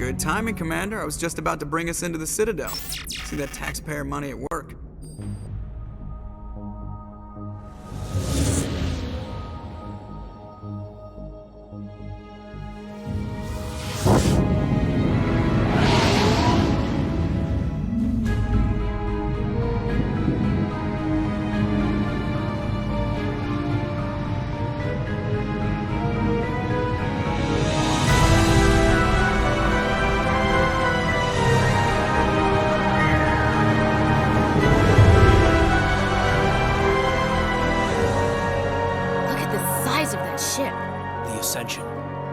Good timing, Commander. I was just about to bring us into the Citadel. See that taxpayer money at work.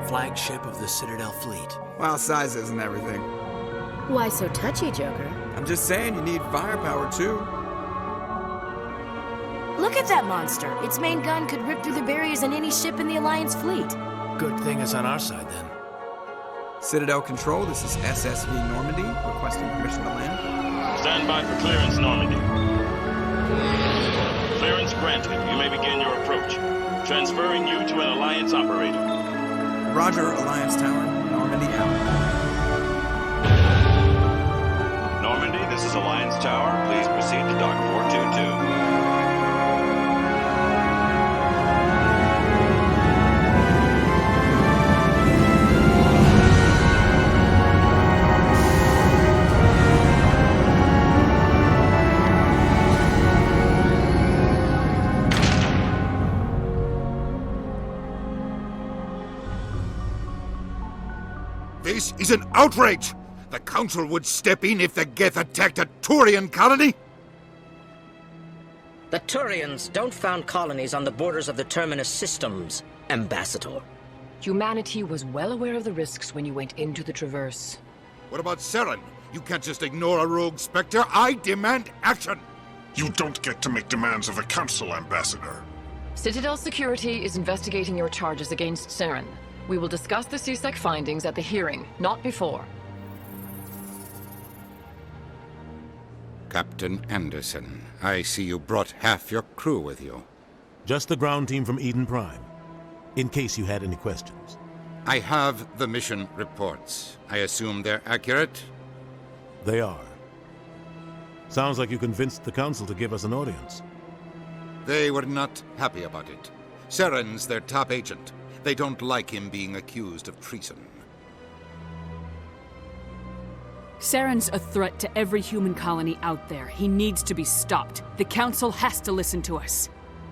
Flagship of the Citadel fleet. Well, size isn't everything. Why so touchy, Joker? I'm just saying you need firepower, too. Look at that monster. Its main gun could rip through the barriers in any ship in the Alliance fleet. Good thing it's on our side, then. Citadel Control, this is SSV Normandy, requesting permission to land. Stand by for clearance, Normandy. Clearance granted. You may begin your approach. Transferring you to an Alliance operator. Roger, Alliance Tower. Normandy out. Normandy, this is Alliance Tower. Please proceed to Dock 422. This is an outrage! The Council would step in if the Geth attacked a Turian colony? The Turians don't found colonies on the borders of the Terminus systems, Ambassador. Humanity was well aware of the risks when you went into the Traverse. What about Saren? You can't just ignore a rogue Spectre. I demand action! You don't get to make demands of the Council, Ambassador. Citadel Security is investigating your charges against Saren. We will discuss the CSEC findings at the hearing, not before. Captain Anderson, I see you brought half your crew with you. Just the ground team from Eden Prime, in case you had any questions. I have the mission reports. I assume they're accurate? They are. Sounds like you convinced the Council to give us an audience. They were not happy about it. Saren's their top agent. They don't like him being accused of treason. Saren's a threat to every human colony out there. He needs to be stopped. The Council has to listen to us.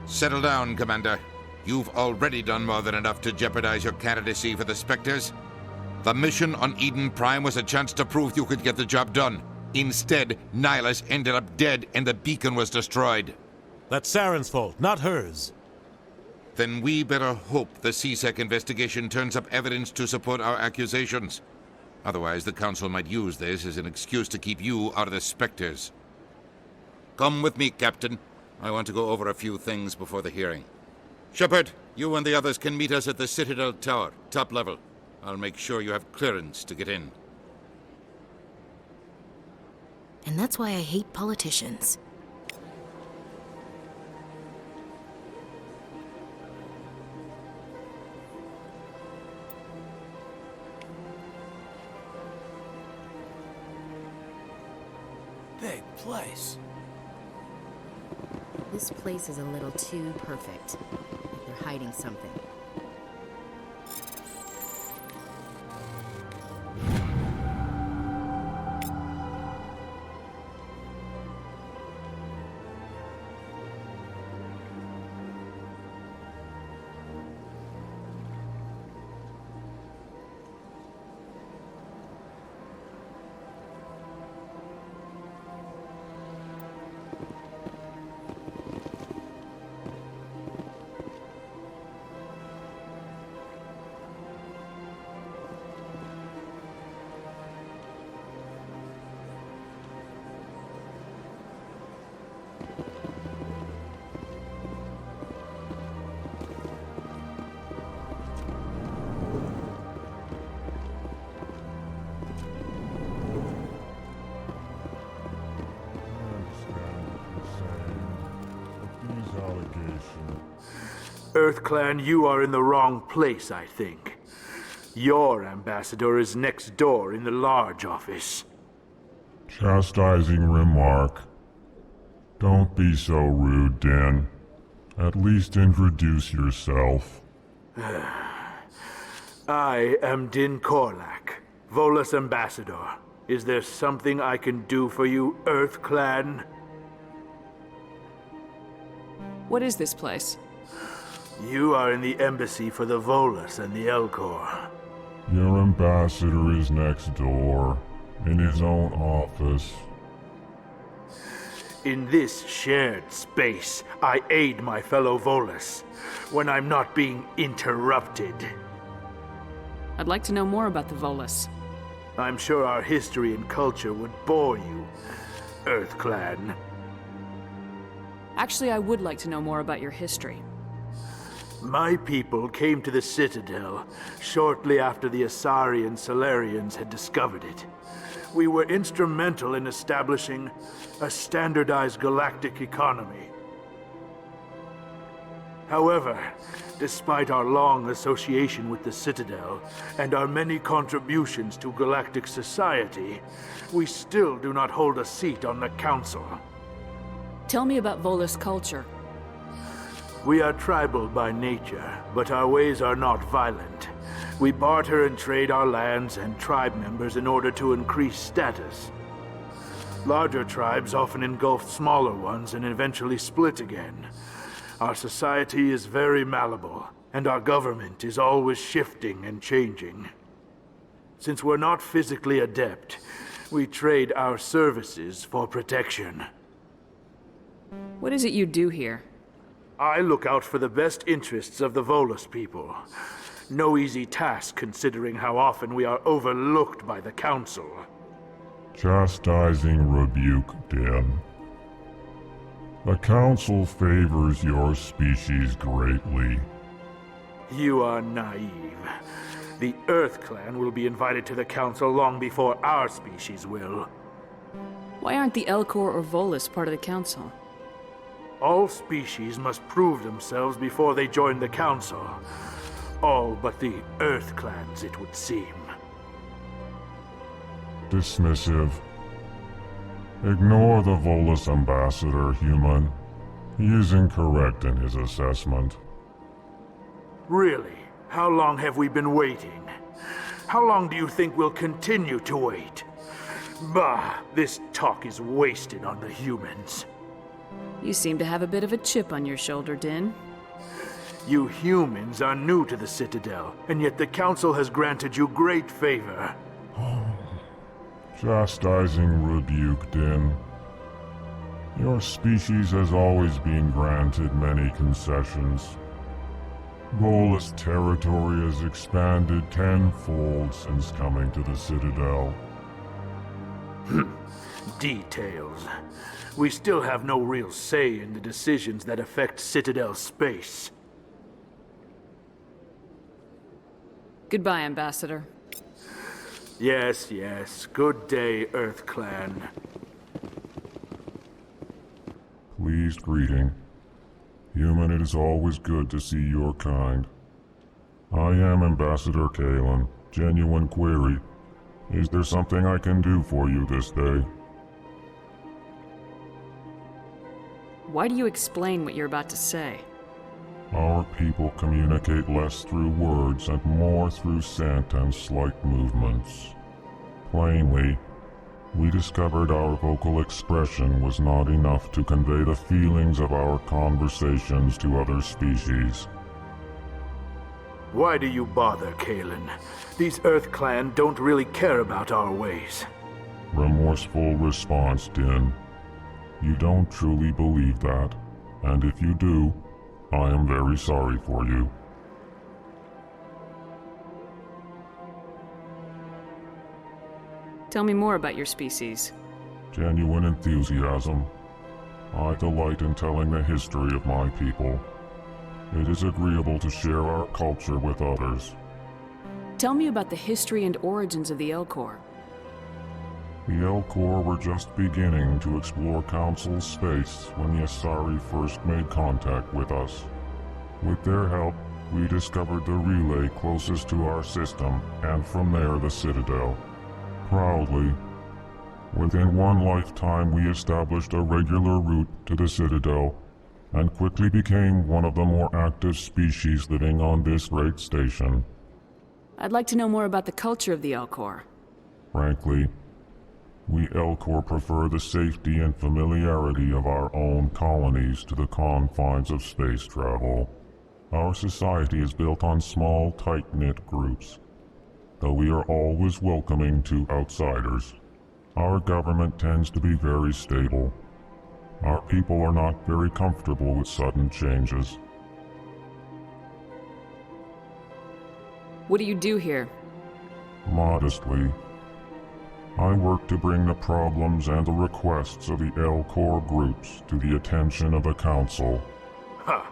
Settle down, Commander. You've already done more than enough to jeopardize your candidacy for the Spectres. The mission on Eden Prime was a chance to prove you could get the job done. Instead, Nihilus ended up dead and the beacon was destroyed. That's Saren's fault, not hers. Then we better hope the CSEC investigation turns up evidence to support our accusations. Otherwise, the Council might use this as an excuse to keep you out of the Spectres. Come with me, Captain. I want to go over a few things before the hearing. Shepard, you and the others can meet us at the Citadel Tower, top level. I'll make sure you have clearance to get in. And that's why I hate politicians. Big place. This place is a little too perfect. Like they're hiding something. EarthClan, you are in the wrong place, I think. Your ambassador is next door in the large office. Chastising remark. Don't be so rude, Din. At least introduce yourself. I am Din Korlak, Volus ambassador. Is there something I can do for you, Earth Clan? What is this place? You are in the embassy for the Volus and the Elcor. Your ambassador is next door, in his own office. In this shared space, I aid my fellow Volus when I'm not being interrupted. I'd like to know more about the Volus. I'm sure our history and culture would bore you, Earth Clan. Actually, I would like to know more about your history. My people came to the Citadel shortly after the Asari Solarians had discovered it. We were instrumental in establishing a standardized galactic economy. However, despite our long association with the Citadel and our many contributions to galactic society, we still do not hold a seat on the Council. Tell me about Volus culture. We are tribal by nature, but our ways are not violent. We barter and trade our lands and tribe members in order to increase status. Larger tribes often engulf smaller ones and eventually split again. Our society is very malleable, and our government is always shifting and changing. Since we're not physically adept, we trade our services for protection. What is it you do here? I look out for the best interests of the Volus people. No easy task considering how often we are overlooked by the Council. Chastising rebuke, Din. The Council favors your species greatly. You are naive. The Earth Clan will be invited to the Council long before our species will. Why aren't the Elcor or Volus part of the Council? All species must prove themselves before they join the Council. All but the Earth Clans, it would seem. Dismissive. Ignore the Volus ambassador, human. He is incorrect in his assessment. Really? How long have we been waiting? How long do you think we'll continue to wait? Bah, this talk is wasted on the humans. You seem to have a bit of a chip on your shoulder, Din. You humans are new to the Citadel, and yet the Council has granted you great favor. Chastising rebuke, Din. Your species has always been granted many concessions. Volus territory has expanded tenfold since coming to the Citadel. Details. We still have no real say in the decisions that affect Citadel space. Goodbye, Ambassador. Yes, yes. Good day, Earth Clan. Pleased greeting. Human, it is always good to see your kind. I am Ambassador Kalen. Genuine query. Is there something I can do for you this day? Why do you explain what you're about to say? Our people communicate less through words and more through scent and slight movements. Plainly, we discovered our vocal expression was not enough to convey the feelings of our conversations to other species. Why do you bother, Kalen? These Earth Clan don't really care about our ways. Remorseful response, Din. You don't truly believe that, and if you do, I am very sorry for you. Tell me more about your species. Genuine enthusiasm. I delight in telling the history of my people. It is agreeable to share our culture with others. Tell me about the history and origins of the Elcor. The Elcor were just beginning to explore Council space when the Asari first made contact with us. With their help, we discovered the relay closest to our system, and from there the Citadel. Proudly, within one lifetime we established a regular route to the Citadel, and quickly became one of the more active species living on this great station. I'd like to know more about the culture of the Elcor. Frankly, we Elcor prefer the safety and familiarity of our own colonies to the confines of space travel. Our society is built on small, tight-knit groups, though we are always welcoming to outsiders. Our government tends to be very stable. Our people are not very comfortable with sudden changes. What do you do here? Modestly, I work to bring the problems and the requests of the Elcor groups to the attention of the Council. Ha!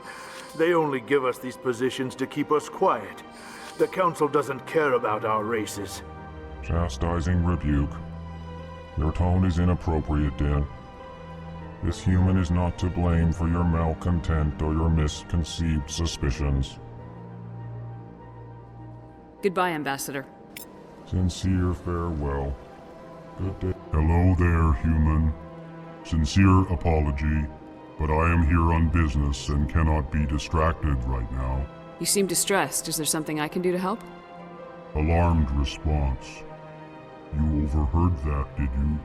They only give us these positions to keep us quiet. The Council doesn't care about our races. Chastising rebuke. Your tone is inappropriate, Din. This human is not to blame for your malcontent or your misconceived suspicions. Goodbye, Ambassador. Sincere farewell. Good day. Hello there, human. Sincere apology, but I am here on business and cannot be distracted right now. You seem distressed. Is there something I can do to help? Alarmed response. You overheard that, did you?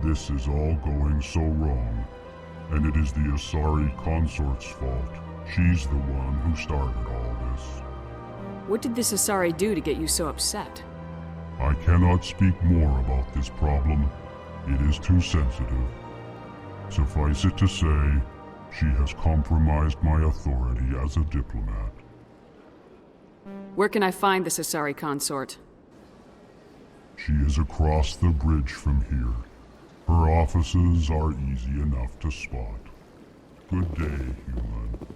This is all going so wrong, and it is the Asari consort's fault. She's the one who started all this. What did this Asari do to get you so upset? I cannot speak more about this problem. It is too sensitive. Suffice it to say, she has compromised my authority as a diplomat. Where can I find this Asari consort? She is across the bridge from here. Her offices are easy enough to spot. Good day, human.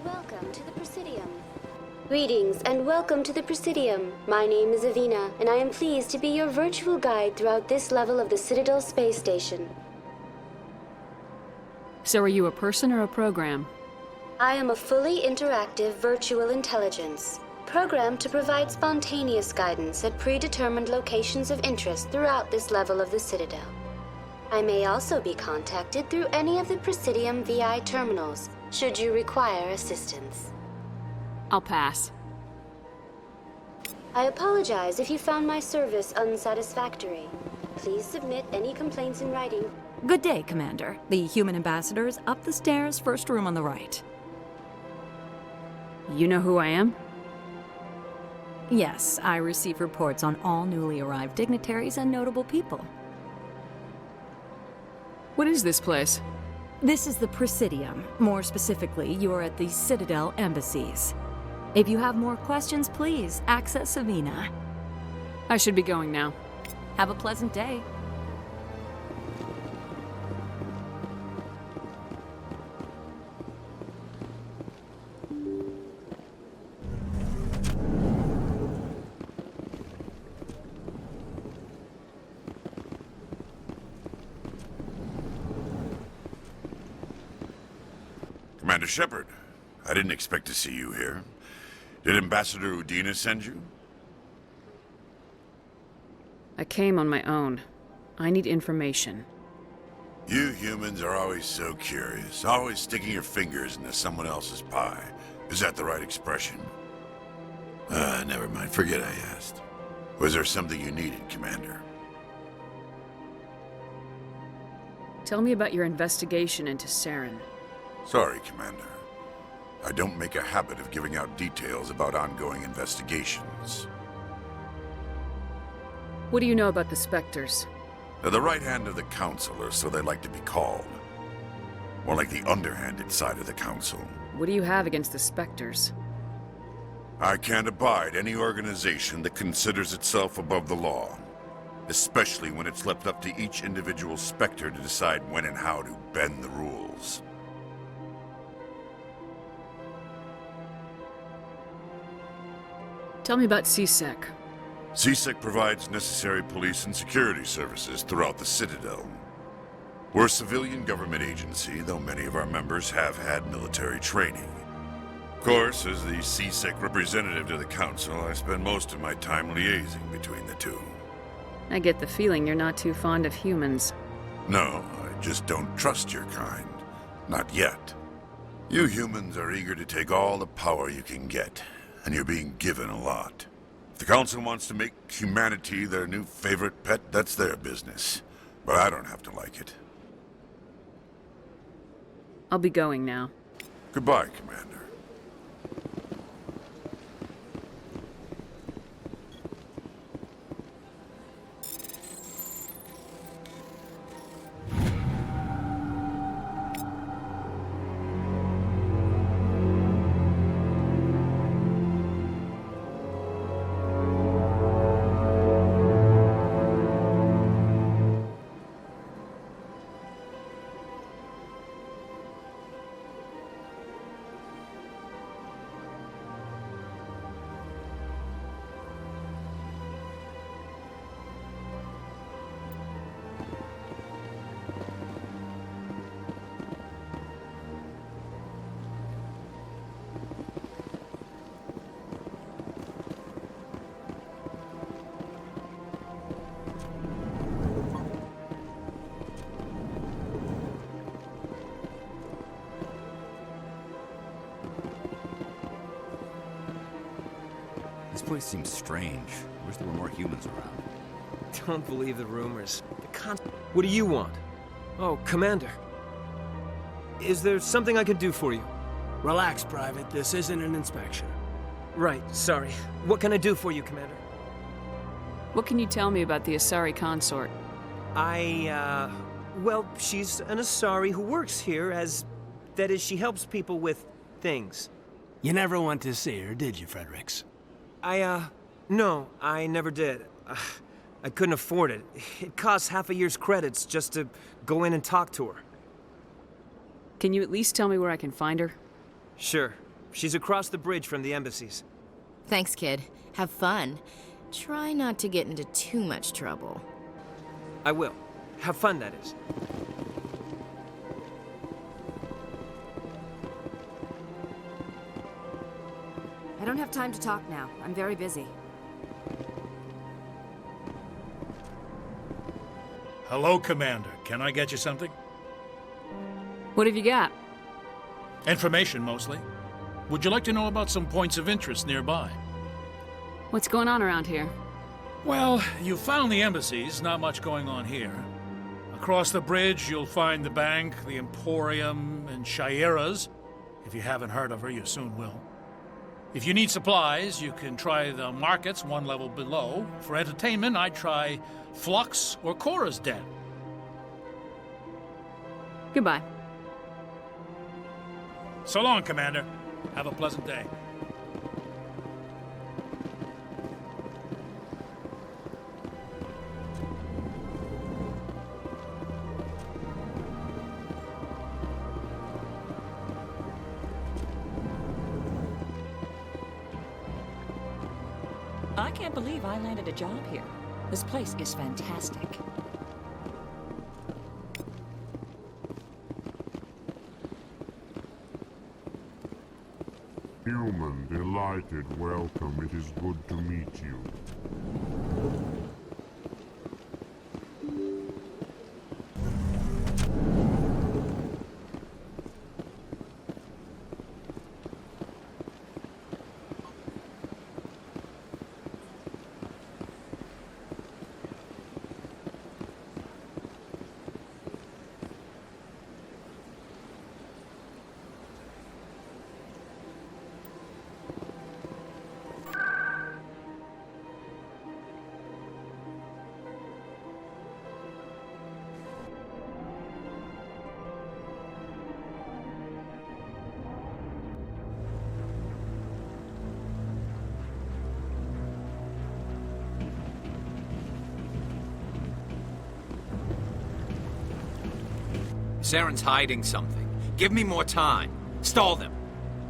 Welcome to the Presidium. Greetings and welcome to the Presidium. My name is Avina, and I am pleased to be your virtual guide throughout this level of the Citadel space station. So are you a person or a program? I am a fully interactive virtual intelligence, programmed to provide spontaneous guidance at predetermined locations of interest throughout this level of the Citadel. I may also be contacted through any of the Presidium VI terminals, should you require assistance. I'll pass. I apologize if you found my service unsatisfactory. Please submit any complaints in writing. Good day, Commander. The human ambassador is up the stairs, first room on the right. You know who I am? Yes, I receive reports on all newly arrived dignitaries and notable people. What is this place? This is the Presidium. More specifically, you are at the Citadel embassies. If you have more questions, please access Avina. I should be going now. Have a pleasant day. Commander Shepard, I didn't expect to see you here. Did Ambassador Udina send you? I came on my own. I need information. You humans are always so curious, always sticking your fingers into someone else's pie. Is that the right expression? Never mind, forget I asked. Was there something you needed, Commander? Tell me about your investigation into Saren. Sorry, Commander. I don't make a habit of giving out details about ongoing investigations. What do you know about the Spectres? They're the right hand of the Council, or so they like to be called. More like the underhanded side of the Council. What do you have against the Spectres? I can't abide any organization that considers itself above the law. especially when it's left up to each individual Spectre to decide when and how to bend the rules. Tell me about CSEC. CSEC provides necessary police and security services throughout the Citadel. We're a civilian government agency, though many of our members have had military training. Of course, as the CSEC representative to the Council, I spend most of my time liaising between the two. I get the feeling you're not too fond of humans. No, I just don't trust your kind. Not yet. You humans are eager to take all the power you can get, and you're being given a lot. If the Council wants to make humanity their new favorite pet, that's their business. But I don't have to like it. I'll be going now. Goodbye, Commander. This place seems strange. I wish there were more humans around. Don't believe the rumors. What do you want? Oh, Commander. Is there something I can do for you? Relax, Private. This isn't an inspection. Right, sorry. What can I do for you, Commander? What can you tell me about the Asari consort? Well, she's an Asari who works here as... That is, she helps people with things. You never went to see her, did you, Fredericks? No, I never did. I couldn't afford it. It costs half a year's credits just to go in and talk to her. Can you at least tell me where I can find her? Sure. She's across the bridge from the embassies. Thanks, kid. Have fun. Try not to get into too much trouble. I will. Have fun, that is. I don't have time to talk now. I'm very busy. Hello, Commander. Can I get you something? What have you got? Information, mostly. Would you like to know about some points of interest nearby? What's going on around here? Well, you found the embassies. Not much going on here. Across the bridge, you'll find the bank, the Emporium, and Shaira's. If you haven't heard of her, you soon will. If you need supplies, you can try the markets one level below. For entertainment, I'd try Flux or Cora's Den. Goodbye. So long, Commander. Have a pleasant day. I can't believe I landed a job here. This place is fantastic. Human, delighted, welcome. It is good to meet you. Saren's hiding something. Give me more time. Stall them.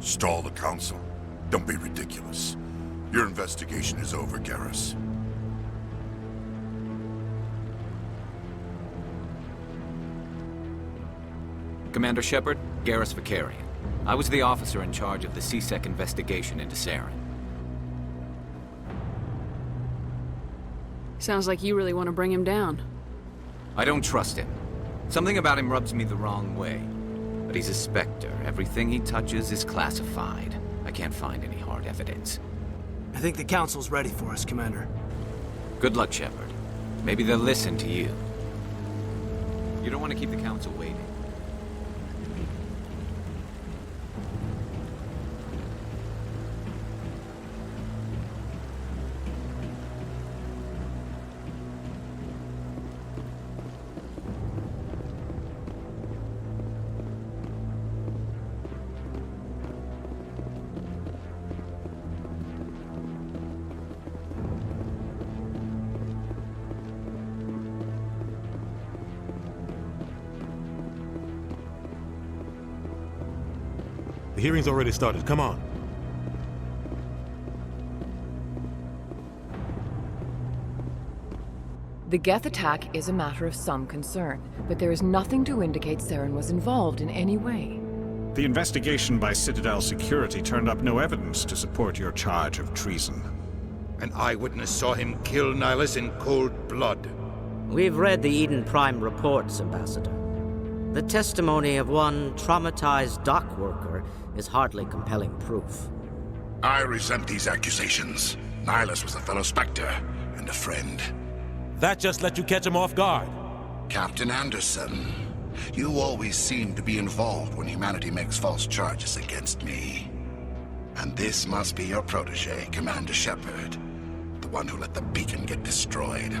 Stall the Council? Don't be ridiculous. Your investigation is over, Garrus. Commander Shepard, Garrus Vicarian. I was the officer in charge of the CSEC investigation into Saren. Sounds like you really want to bring him down. I don't trust him. Something about him rubs me the wrong way. But he's a Spectre. Everything he touches is classified. I can't find any hard evidence. I think the Council's ready for us, Commander. Good luck, Shepard. Maybe they'll listen to you. You don't want to keep the Council waiting. The hearing's already started. Come on. The Geth attack is a matter of some concern, but there is nothing to indicate Saren was involved in any way. The investigation by Citadel Security turned up no evidence to support your charge of treason. An eyewitness saw him kill Nihilus in cold blood. We've read the Eden Prime reports, Ambassador. The testimony of one traumatized dock worker is hardly compelling proof. I resent these accusations. Nihilus was a fellow Spectre and a friend. That just let you catch him off guard. Captain Anderson, you always seem to be involved when humanity makes false charges against me. And this must be your protege, Commander Shepard, the one who let the beacon get destroyed.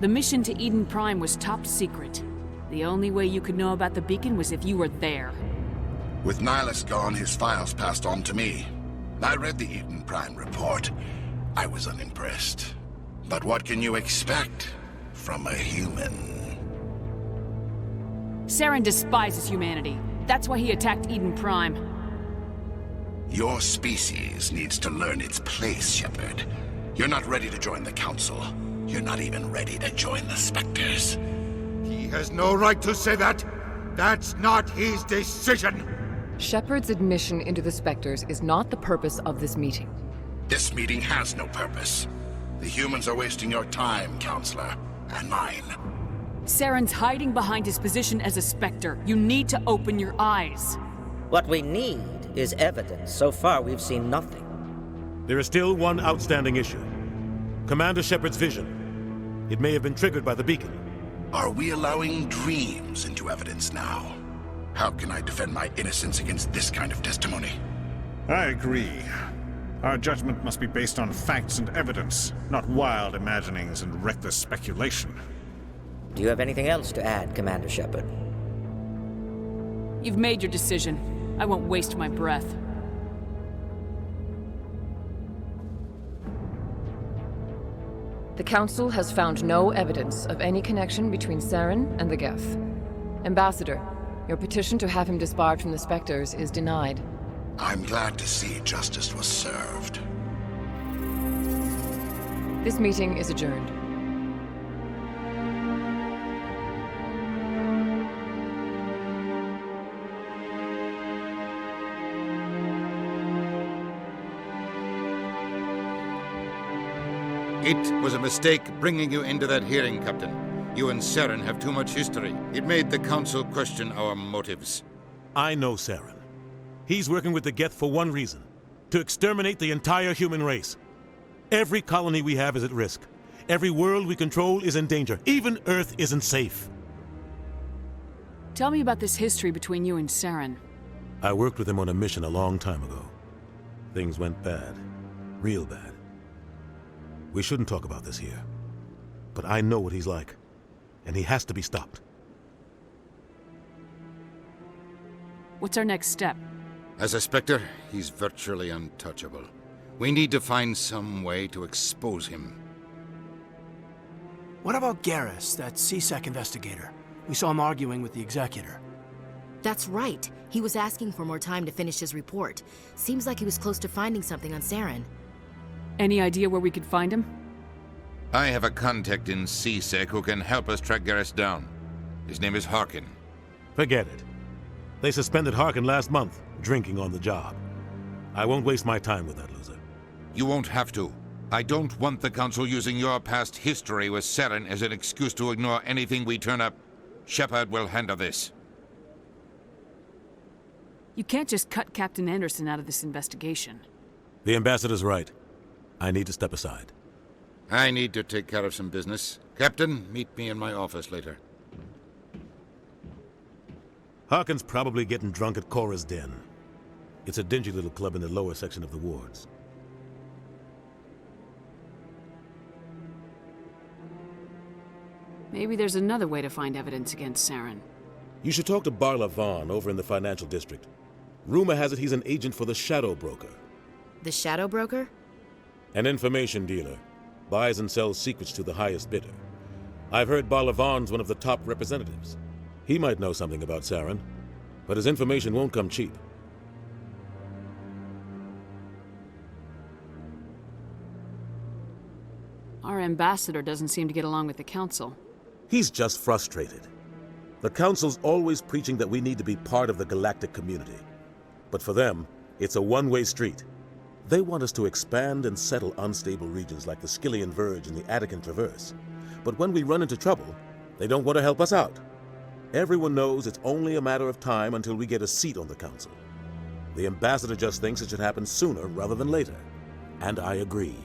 The mission to Eden Prime was top secret. The only way you could know about the beacon was if you were there. With Nihilus gone, his files passed on to me. I read the Eden Prime report. I was unimpressed. But what can you expect from a human? Saren despises humanity. That's why he attacked Eden Prime. Your species needs to learn its place, Shepard. You're not ready to join the Council. You're not even ready to join the Spectres. He has no right to say that. That's not his decision. Shepard's admission into the Spectres is not the purpose of this meeting. This meeting has no purpose. The humans are wasting your time, Counselor, and mine. Saren's hiding behind his position as a Spectre. You need to open your eyes. What we need is evidence. So far, we've seen nothing. There is still one outstanding issue. Commander Shepard's vision. It may have been triggered by the beacon. Are we allowing dreams into evidence now? How can I defend my innocence against this kind of testimony? I agree. Our judgment must be based on facts and evidence, not wild imaginings and reckless speculation. Do you have anything else to add, Commander Shepard? You've made your decision. I won't waste my breath. The Council has found no evidence of any connection between Saren and the Geth. Ambassador, your petition to have him disbarred from the Spectres is denied. I'm glad to see justice was served. This meeting is adjourned. It was a mistake bringing you into that hearing, Captain. You and Saren have too much history. It made the Council question our motives. I know Saren. He's working with the Geth for one reason. To exterminate the entire human race. Every colony we have is at risk. Every world we control is in danger. Even Earth isn't safe. Tell me about this history between you and Saren. I worked with him on a mission a long time ago. Things went bad. Real bad. We shouldn't talk about this here. But I know what he's like. And he has to be stopped. What's our next step? As a Spectre, he's virtually untouchable. We need to find some way to expose him. What about Garrus, that CSEC investigator? We saw him arguing with the Executor. That's right. He was asking for more time to finish his report. Seems like he was close to finding something on Saren. Any idea where we could find him? I have a contact in CSEC who can help us track Garrus down. His name is Harkin. Forget it. They suspended Harkin last month, drinking on the job. I won't waste my time with that loser. You won't have to. I don't want the Council using your past history with Saren as an excuse to ignore anything we turn up. Shepard will handle this. You can't just cut Captain Anderson out of this investigation. The ambassador's right. I need to step aside. I need to take care of some business. Captain, meet me in my office later. Harkin's probably getting drunk at Cora's Den. It's a dingy little club in the lower section of the wards. Maybe there's another way to find evidence against Saren. You should talk to Barla Vaughn over in the financial district. Rumor has it he's an agent for the Shadow Broker. The Shadow Broker? An information dealer. Buys and sells secrets to the highest bidder. I've heard Barla Vaughn's one of the top representatives. He might know something about Saren, but his information won't come cheap. Our ambassador doesn't seem to get along with the Council. He's just frustrated. The Council's always preaching that we need to be part of the galactic community. But for them, it's a one-way street. They want us to expand and settle unstable regions like the Skillian Verge and the Attican Traverse. But when we run into trouble, they don't want to help us out. Everyone knows it's only a matter of time until we get a seat on the Council. The ambassador just thinks it should happen sooner rather than later. And I agree.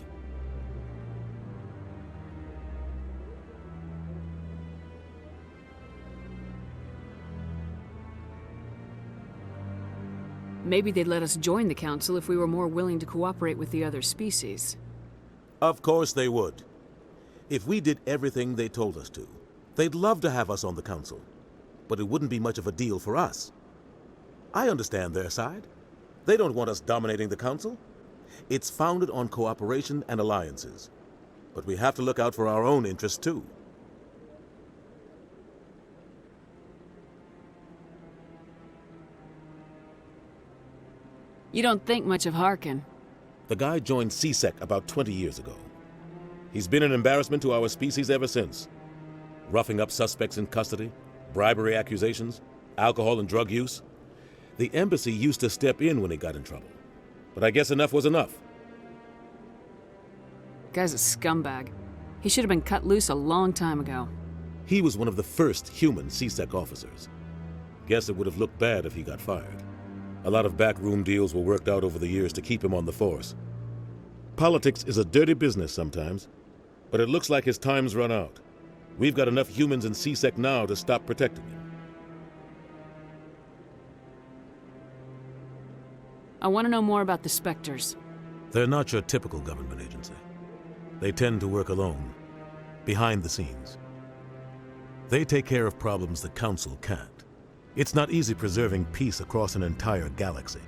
Maybe they'd let us join the Council if we were more willing to cooperate with the other species. Of course they would. If we did everything they told us to, they'd love to have us on the Council. But it wouldn't be much of a deal for us. I understand their side. They don't want us dominating the Council. It's founded on cooperation and alliances. But we have to look out for our own interests too. You don't think much of Harkin. The guy joined CSEC about 20 years ago. He's been an embarrassment to our species ever since. Roughing up suspects in custody, bribery accusations, alcohol and drug use. The embassy used to step in when he got in trouble. But I guess enough was enough. Guy's a scumbag. He should have been cut loose a long time ago. He was one of the first human CSEC officers. Guess it would have looked bad if he got fired. A lot of backroom deals were worked out over the years to keep him on the force. Politics is a dirty business sometimes, but it looks like his time's run out. We've got enough humans in CSEC now to stop protecting him. I want to know more about the Spectres. They're not your typical government agency. They tend to work alone, behind the scenes. They take care of problems the Council can't. It's not easy preserving peace across an entire galaxy.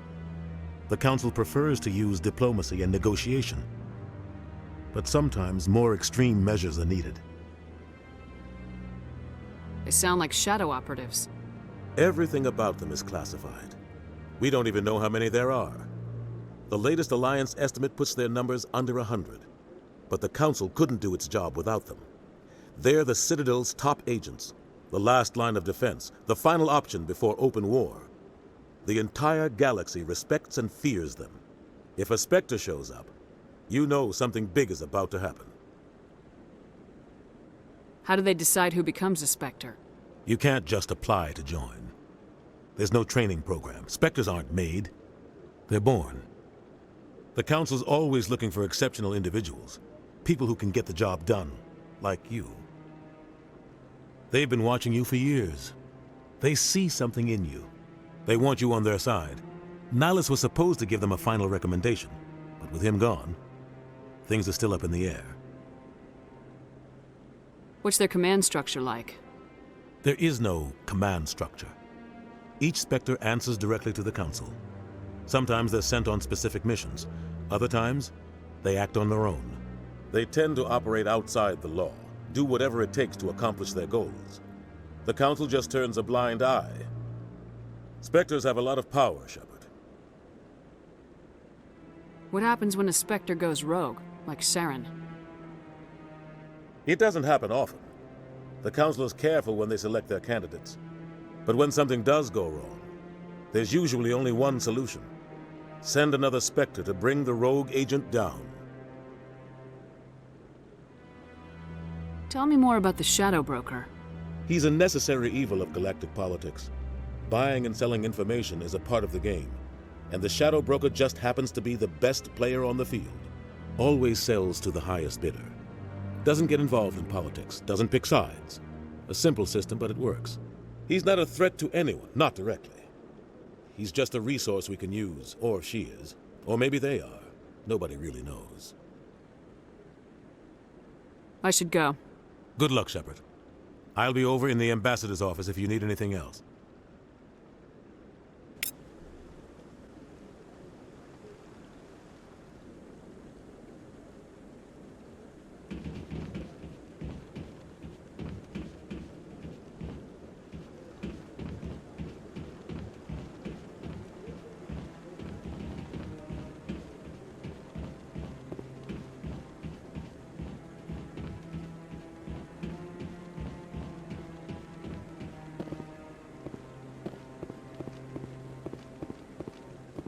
The Council prefers to use diplomacy and negotiation. But sometimes more extreme measures are needed. They sound like shadow operatives. Everything about them is classified. We don't even know how many there are. The latest Alliance estimate puts their numbers under 100. But the Council couldn't do its job without them. They're the Citadel's top agents. The last line of defense, the final option before open war. The entire galaxy respects and fears them. If a Spectre shows up, you know something big is about to happen. How do they decide who becomes a Spectre? You can't just apply to join. There's no training program. Spectres aren't made. They're born. The Council's always looking for exceptional individuals. People who can get the job done, like you. They've been watching you for years. They see something in you. They want you on their side. Nihilus was supposed to give them a final recommendation, but with him gone, things are still up in the air. What's their command structure like? There is no command structure. Each Spectre answers directly to the Council. Sometimes they're sent on specific missions. Other times, they act on their own. They tend to operate outside the law. do whatever it takes to accomplish their goals. The Council just turns a blind eye. Spectres have a lot of power, Shepard. What happens when a Spectre goes rogue, like Saren? It doesn't happen often. The Council is careful when they select their candidates. But when something does go wrong, there's usually only one solution. Send another Spectre to bring the rogue agent down. Tell me more about the Shadow Broker. He's a necessary evil of galactic politics. Buying and selling information is a part of the game, and the Shadow Broker just happens to be the best player on the field. Always sells to the highest bidder. Doesn't get involved in politics, doesn't pick sides. A simple system, but it works. He's not a threat to anyone, not directly. He's just a resource we can use, or she is. Or maybe they are. Nobody really knows. I should go. Good luck, Shepard. I'll be over in the ambassador's office if you need anything else.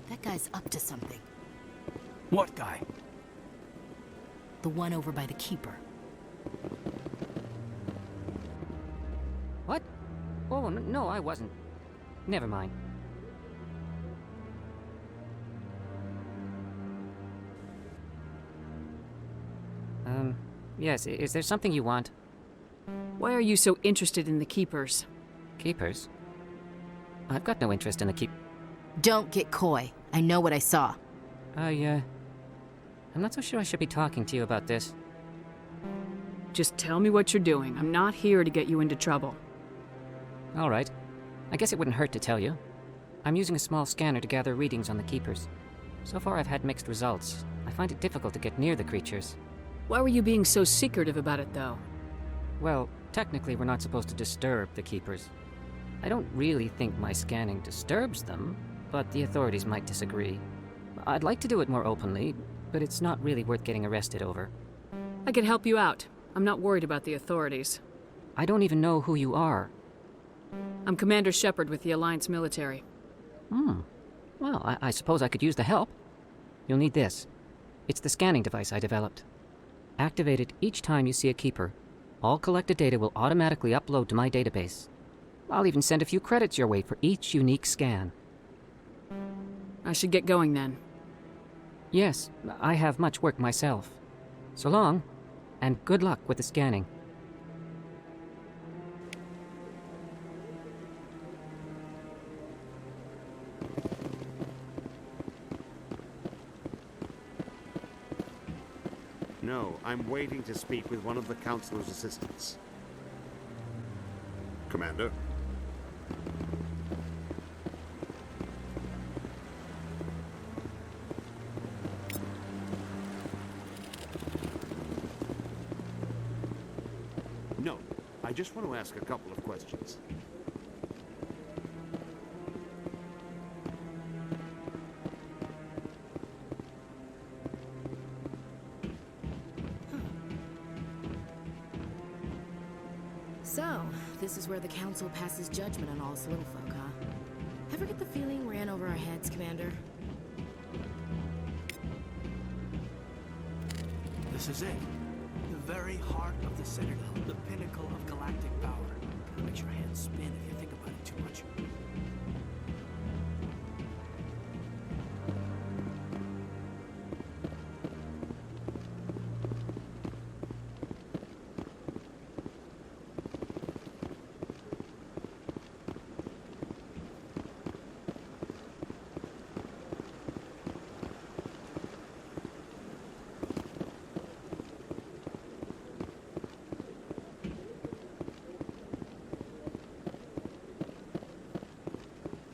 That guy's up to something. What guy? The one over by the Keeper. What? Oh, no, I wasn't. Never mind. Yes, is there something you want? Why are you so interested in the Keepers? Keepers? I've got no interest in the Don't get coy. I know what I saw. I'm not so sure I should be talking to you about this. Just tell me what you're doing. I'm not here to get you into trouble. All right. I guess it wouldn't hurt to tell you. I'm using a small scanner to gather readings on the Keepers. So far I've had mixed results. I find it difficult to get near the creatures. Why were you being so secretive about it, though? Well, technically we're not supposed to disturb the Keepers. I don't really think my scanning disturbs them, but the authorities might disagree. I'd like to do it more openly, but it's not really worth getting arrested over. I can help you out. I'm not worried about the authorities. I don't even know who you are. I'm Commander Shepard with the Alliance military. Well, I suppose I could use the help. You'll need this. It's the scanning device I developed. Activate it each time you see a Keeper. All collected data will automatically upload to my database. I'll even send a few credits your way for each unique scan. I should get going then. Yes, I have much work myself. So long, and good luck with the scanning. No, I'm waiting to speak with one of the Councilor's assistants. Commander? No, I just want to ask a couple of questions. So, this is where the Council passes judgment on all us little folk, huh? Ever get the feeling we're in over our heads, Commander? This is it. The very heart of the Citadel. The pinnacle of galactic power. Kinda makes your head spin if you think about it too much.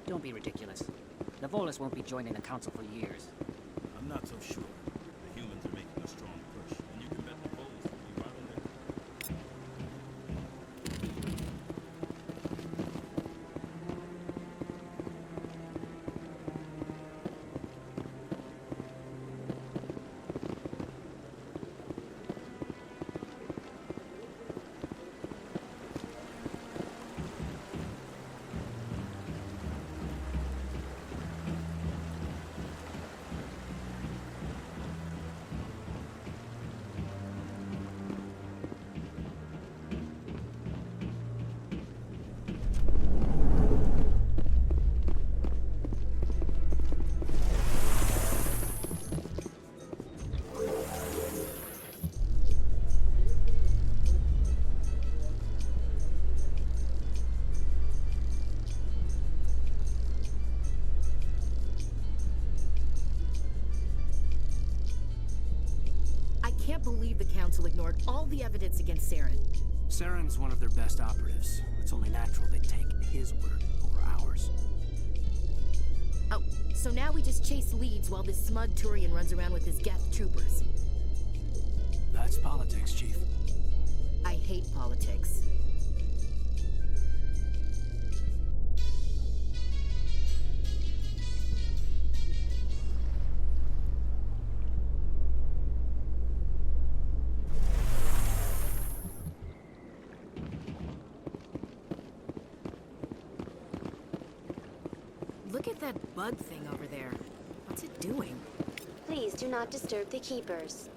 Don't be ridiculous. The Volus won't be joining the Council for years. I'm not so sure. The humans are making a strong push, and you can bet the Volus will be right on their... believe the Council ignored all the evidence against Saren. Saren's one of their best operatives. It's only natural they'd take his word over ours. Oh, so now we just chase leads while this smug Turian runs around with his Geth troopers. That's politics, Chief. I hate politics. Look at that bug thing over there. What's it doing? Please do not disturb the keepers.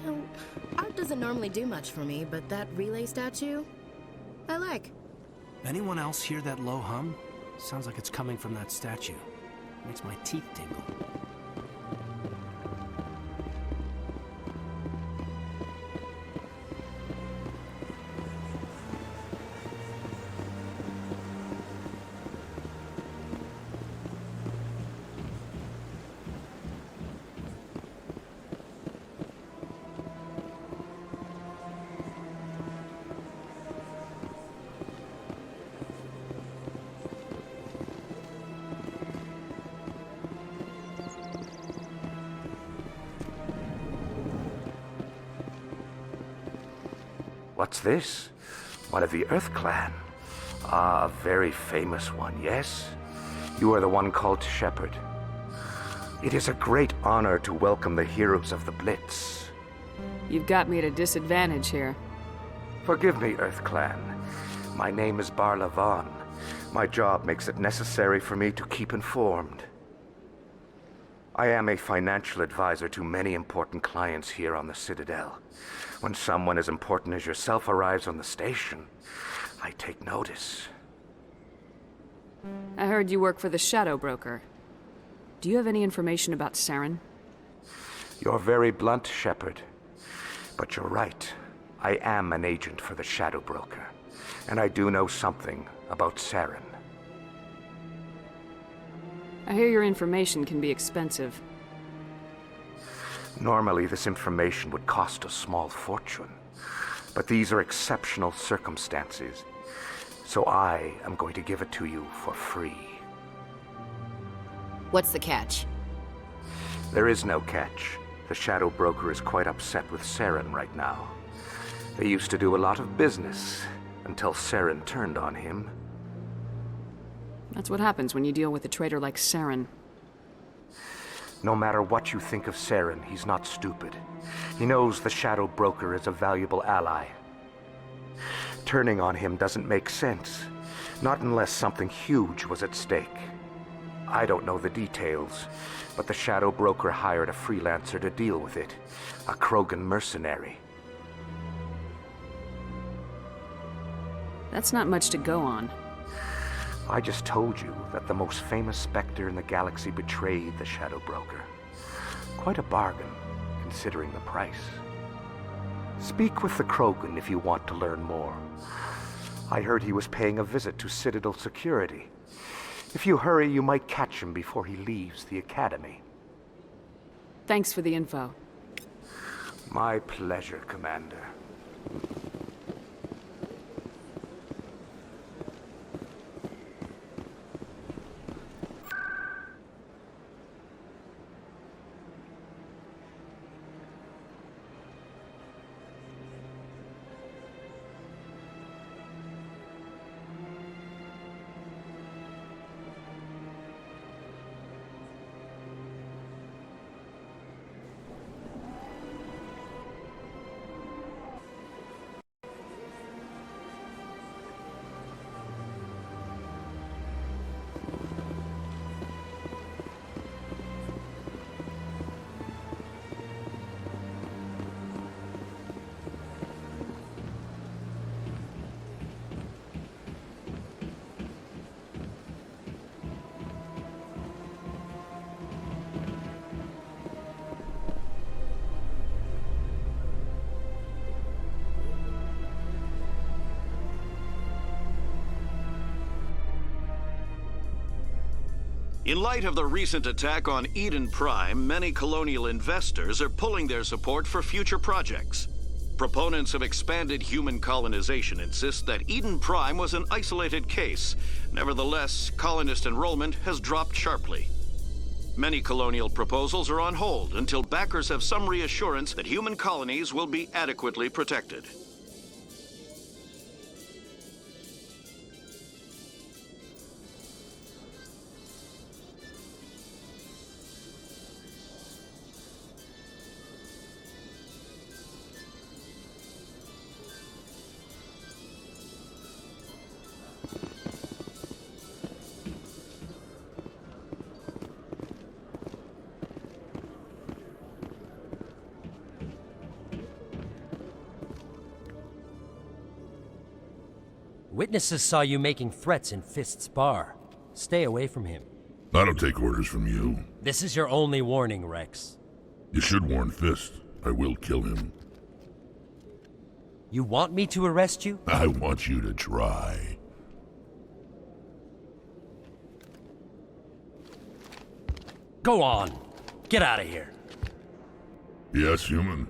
You know, art doesn't normally do much for me, but that relay statue, I like. Anyone else hear that low hum? Sounds like it's coming from that statue. Makes my teeth tingle. What's this? One of the Earth Clan. Ah, a very famous one, yes? You are the one called Shepard. It is a great honor to welcome the heroes of the Blitz. You've got me at a disadvantage here. Forgive me, Earth Clan. My name is Barla Vaughn. My job makes it necessary for me to keep informed. I am a financial advisor to many important clients here on the Citadel. When someone as important as yourself arrives on the station, I take notice. I heard you work for the Shadow Broker. Do you have any information about Saren? You're very blunt, Shepard. But you're right. I am an agent for the Shadow Broker, and I do know something about Saren. I hear your information can be expensive. Normally, this information would cost a small fortune. But these are exceptional circumstances, so I am going to give it to you for free. What's the catch? There is no catch. The Shadow Broker is quite upset with Saren right now. They used to do a lot of business, until Saren turned on him. That's what happens when you deal with a traitor like Saren. No matter what you think of Saren, he's not stupid. He knows the Shadow Broker is a valuable ally. Turning on him doesn't make sense, not unless something huge was at stake. I don't know the details, but the Shadow Broker hired a freelancer to deal with it, a Krogan mercenary. That's not much to go on. I just told you that the most famous Spectre in the galaxy betrayed the Shadow Broker. Quite a bargain, considering the price. Speak with the Krogan if you want to learn more. I heard he was paying a visit to Citadel security. If you hurry, you might catch him before he leaves the Academy. Thanks for the info. My pleasure, Commander. In light of the recent attack on Eden Prime, many colonial investors are pulling their support for future projects. Proponents of expanded human colonization insist that Eden Prime was an isolated case. Nevertheless, colonist enrollment has dropped sharply. Many colonial proposals are on hold until backers have some reassurance that human colonies will be adequately protected. Witnesses saw you making threats in Fist's bar. Stay away from him. I don't take orders from you. This is your only warning, Rex. You should warn Fist. I will kill him. You want me to arrest you? I want you to try. Go on. Get out of here. Yes, human.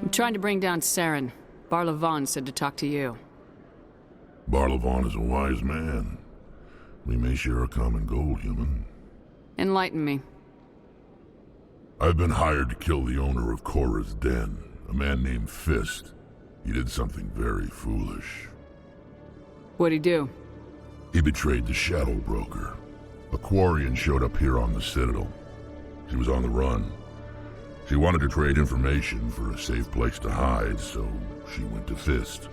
I'm trying to bring down Saren. Barlavon said to talk to you. Barlavon is a wise man. We may share a common goal, human. Enlighten me. I've been hired to kill the owner of Korra's Den, a man named Fist. He did something very foolish. What'd he do? He betrayed the Shadow Broker. A Quarian showed up here on the Citadel. She was on the run. She wanted to trade information for a safe place to hide, so she went to Fist.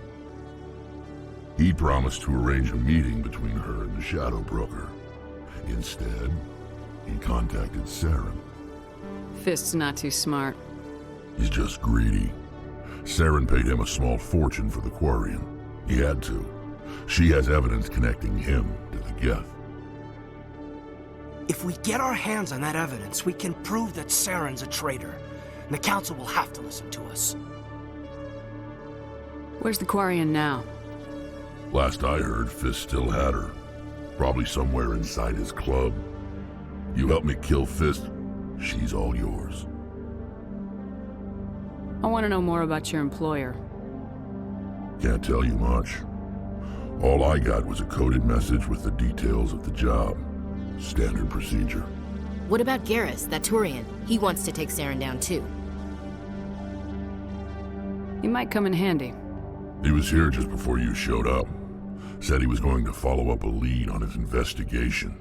He promised to arrange a meeting between her and the Shadow Broker. Instead, he contacted Saren. Fist's not too smart. He's just greedy. Saren paid him a small fortune for the Quarian. He had to. She has evidence connecting him to the Geth. If we get our hands on that evidence, we can prove that Saren's a traitor. And the Council will have to listen to us. Where's the Quarian now? Last I heard, Fist still had her. Probably somewhere inside his club. You help me kill Fist, she's all yours. I want to know more about your employer. Can't tell you much. All I got was a coded message with the details of the job. Standard procedure. What about Garrus, that Turian? He wants to take Saren down too. He might come in handy. He was here just before you showed up. Said he was going to follow up a lead on his investigation.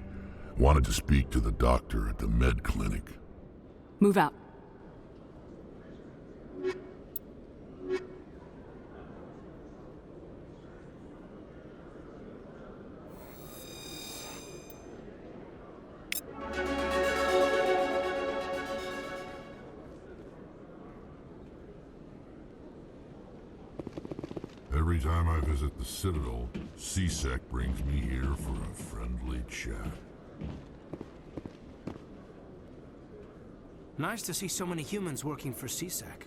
Wanted to speak to the doctor at the med clinic. Move out. Every time I visit the Citadel, CSEC brings me here for a friendly chat. Nice to see so many humans working for CSEC.